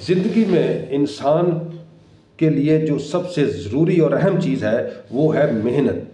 زندگی میں انسان کے لیے جو سب سے ضروری اور اہم چیز ہے وہ ہے محنت۔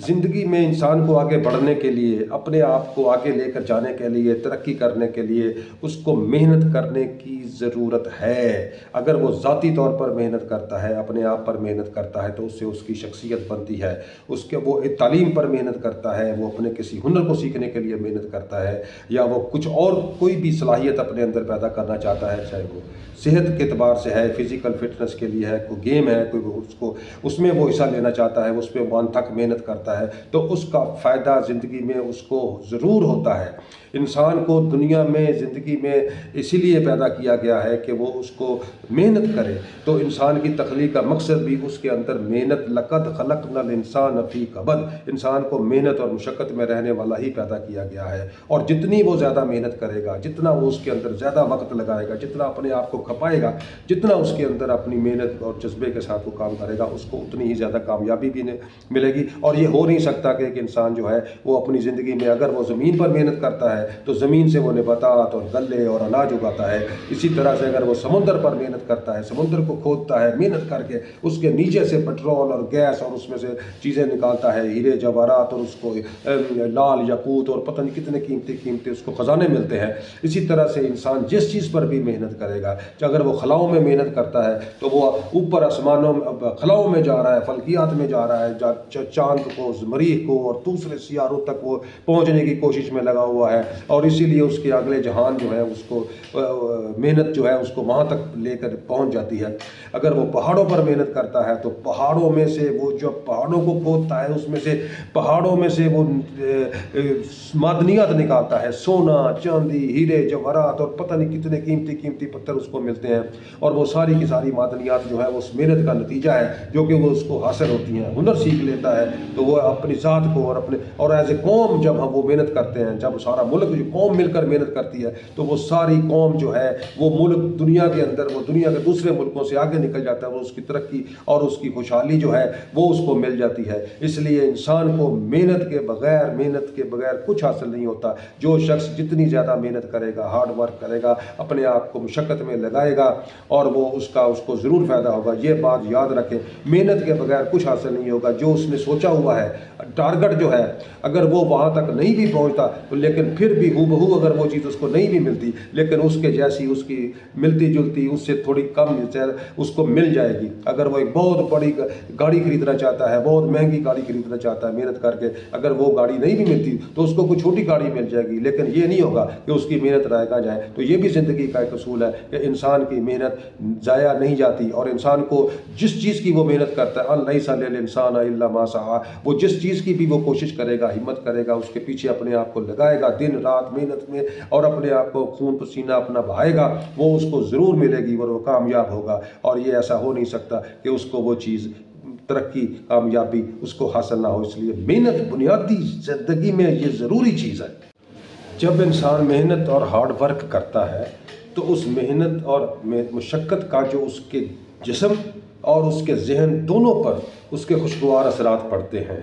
زندگی میں انسان کو آگے بڑھنے کے لیے، اپنے آپ کو آگے لے کر جانے کے لیے، ترقی کرنے کے لیے اس کو محنت کرنے کی ضرورت ہے۔ اگر وہ ذاتی طور پر محنت کرتا ہے، اپنے آپ پر محنت کرتا ہے تو اس سے اس کی شخصیت بنتی ہے۔ وہ تعلیم پر محنت کرتا ہے، وہ اپنے کسی ہنر کو سیکھنے کے لیے محنت کرتا ہے، یا وہ کچھ اور کوئی بھی صلاحیت اپنے اندر پیدا کرنا چاہتا ہے، چاہے وہ صحت کے اعتبار سے ہے، فزیکل فٹنس کے لیے ہے، کوئی گیم ہے، کوئی اس میں وہ حصہ لینا چاہتا ہے، اس پہ وان تک محنت کرتا ہے تو اس کا فائدہ زندگی میں اس کو ضرور ہوتا ہے۔ انسان کو دنیا میں زندگی میں اسی لیے پیدا کیا گیا ہے کہ وہ اس کو محنت کرے، تو انسان کی تخلیق کا مقصد بھی اس کے اندر محنت، لقد خلقنا الانسان فی کبد، انسان کو محنت اور مشقت میں رہنے والا ہی پیدا کیا گیا ہے۔ اور جتنی وہ زیادہ محنت کرے گا، جتنا وہ اس کے اندر زیادہ وقت لگائے گا، جتنا اپنے آپ کو کھپائے گا، جتنا اس کے اندر اپنی محنت اور جذبے کے ساتھ وہ کام کرے گا، اس کو اتنی ہی زیادہ کامیابی بھی ملے گی۔ اور یہ ہو نہیں سکتا کہ ایک انسان جو ہے وہ اپنی زندگی میں اگر وہ زمین پر محنت کرتا ہے تو زمین سے وہ نباتات اور غلے اور اناج اگاتا ہے، اسی طرح سے اگر وہ سمندر پر محنت کرتا ہے، سمندر کو کھودتا ہے محنت کر کے، اس کے نیچے سے پٹرول اور گیس اور اس میں سے چیزیں نکالتا ہے، ہیرے جواہرات، اور اس کو لال یاقوت اور پتہ نہیں کتنے قیمتی اس کو خزانے ملتے ہیں۔ اسی طرح سے انسان جس چیز پر بھی محنت کرے گا، اگر وہ خلاؤں میں محنت کرتا ہے تو وہ اوپر آسمانوں خلاؤں میں جا رہا ہے، فلکیات میں جا رہا ہے، چاند کو، مریخ کو اور دوسرے سیاروں تک وہ پہنچنے کی کوشش میں لگا ہوا ہے، اور اسی لیے اس کے اگلے جہان جو ہے اس کو محنت جو ہے اس کو وہاں تک لے کر پہنچ جاتی ہے۔ اگر وہ پہاڑوں پر محنت کرتا ہے تو پہاڑوں میں سے وہ جو پہاڑوں کو کھودتا ہے، اس میں سے پہاڑوں میں سے وہ معدنیات نکالتا ہے، سونا، چاندی، ہیرے جواہرات اور پتہ نہیں کتنے قیمتی پتھر اس کو ملتے ہیں، اور وہ ساری کی ساری معدنیات جو ہے اس محنت کا نتیجہ ہے جو کہ وہ اس کو حاصل ہوتی ہیں۔ ہنر سیکھ لیتا ہے تو وہ اپنی ذات کو اور ایز اے قوم جب ہم وہ محنت کرتے ہیں، جب سارا ملک جو قوم مل کر محنت کرتی ہے تو وہ ساری قوم جو ہے وہ ملک دنیا کے اندر، وہ دنیا کے دوسرے ملکوں سے آگے نکل جاتا ہے، وہ اس کی ترقی اور اس کی خوشحالی جو ہے وہ اس کو مل جاتی ہے۔ اس لیے انسان کو محنت کے بغیر کچھ حاصل نہیں ہوتا۔ جو شخص جتنی زیادہ محنت کرے گا، ہارڈ ورک کرے گا، اپنے آپ کو مشقت میں لگائے گا، اور وہ اس کو ضرور فائدہ ہوگا۔ یہ بات یاد رکھیں، محنت کے بغیر کچھ حاصل نہیں ہوگا۔ جو اس نے سوچا ہوا ہے، ٹارگٹ جو ہے، اگر وہ وہاں تک نہیں بھی پہنچتا تو لیکن پھر بھی ہو بہو اگر وہ چیز اس کو نہیں بھی ملتی، لیکن اس کے جیسی، اس کی ملتی جلتی، اس سے تھوڑی کم اس کو مل جائے گی۔ اگر وہ ایک بہت بڑی گاڑی خریدنا چاہتا ہے، بہت مہنگی گاڑی خریدنا چاہتا ہے محنت کر کے، اگر وہ گاڑی نہیں بھی ملتی تو اس کو کوئی چھوٹی گاڑی مل جائے گی، لیکن یہ نہیں ہوگا کہ اس کی محنت ضائع جائے۔ تو یہ بھی زندگی کا ایک اصول ہے کہ انسان کی محنت ضائع نہیں جاتی، اور انسان کو جس چیز کی وہ محنت کرتا ہے، لیس للانسان الا ما سعی، وہ جس چیز کی بھی وہ کوشش کرے گا، ہمت کرے گا، اس کے پیچھے اپنے آپ کو لگائے گا دن رات محنت میں، اور اپنے آپ کو خون پسینہ اپنا بہائے گا، وہ اس کو ضرور ملے گی اور وہ کامیاب ہوگا۔ اور یہ ایسا ہو نہیں سکتا کہ اس کو وہ چیز، ترقی، کامیابی اس کو حاصل نہ ہو۔ اس لیے محنت بنیادی زندگی میں یہ ضروری چیز ہے۔ جب انسان محنت اور ہارڈ ورک کرتا ہے تو اس محنت اور مشقت کا جو اس کے جسم اور اس کے ذہن دونوں پر اس کے خوشگوار اثرات پڑتے ہیں۔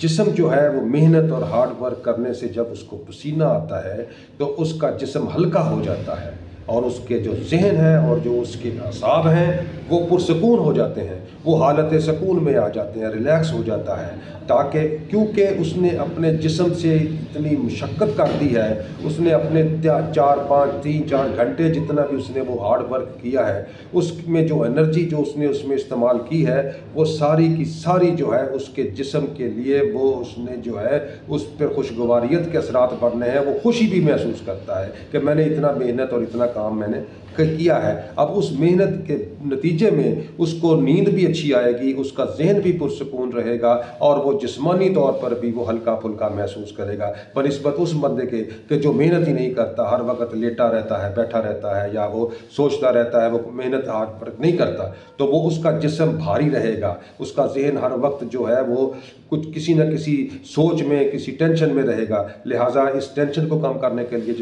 جسم جو ہے وہ محنت اور ہارڈ ورک کرنے سے جب اس کو پسینہ آتا ہے تو اس کا جسم ہلکا ہو جاتا ہے، اور اس کے جو ذہن ہے اور جو اس کے اعصاب ہیں وہ پرسکون ہو جاتے ہیں، وہ حالت سکون میں آ جاتے ہیں، ریلیکس ہو جاتا ہے، تاکہ کیونکہ اس نے اپنے جسم سے اتنی مشقت کر دی ہے، اس نے اپنے 3-4 گھنٹے جتنا بھی اس نے وہ ہارڈ ورک کیا ہے، اس میں جو انرجی جو اس نے اس میں استعمال کی ہے وہ ساری کی ساری جو ہے اس کے جسم کے لیے، وہ اس نے جو ہے اس پر خوشگواریت کے اثرات پڑنے ہیں، وہ خوشی بھی محسوس کرتا ہے کہ میں نے اتنا محنت اور اتنا کام میں نے کیا ہے۔ اب اس محنت کے نتیجے میں اس کو نیند بھی اچھی آئے گی، اس کا ذہن بھی پرسکون رہے گا، اور وہ جسمانی طور پر بھی وہ ہلکا پھلکا محسوس کرے گا، بنسبت اس بندے کے کہ جو محنت ہی نہیں کرتا، ہر وقت لیٹا رہتا ہے، بیٹھا رہتا ہے، یا وہ سوچتا رہتا ہے، وہ محنت ہارڈ ورک نہیں کرتا، تو وہ اس کا جسم بھاری رہے گا، اس کا ذہن ہر وقت جو ہے وہ کچھ کسی نہ کسی سوچ میں، کسی ٹینشن میں رہے گا۔ لہٰذا اس ٹینشن کو کم کرنے کے لیے،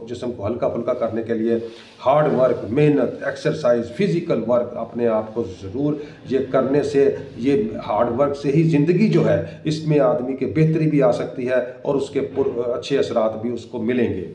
جسم کو ہلکا پھلکا کرنے کے لیے ہارڈ ورک، محنت، ایکسرسائز، فزیکل ورک اپنے آپ کو ضرور یہ کرنے سے، یہ ہارڈ ورک سے ہی زندگی جو ہے اس میں آدمی کے بہتری بھی آ سکتی ہے، اور اس کے اچھے اثرات بھی اس کو ملیں گے۔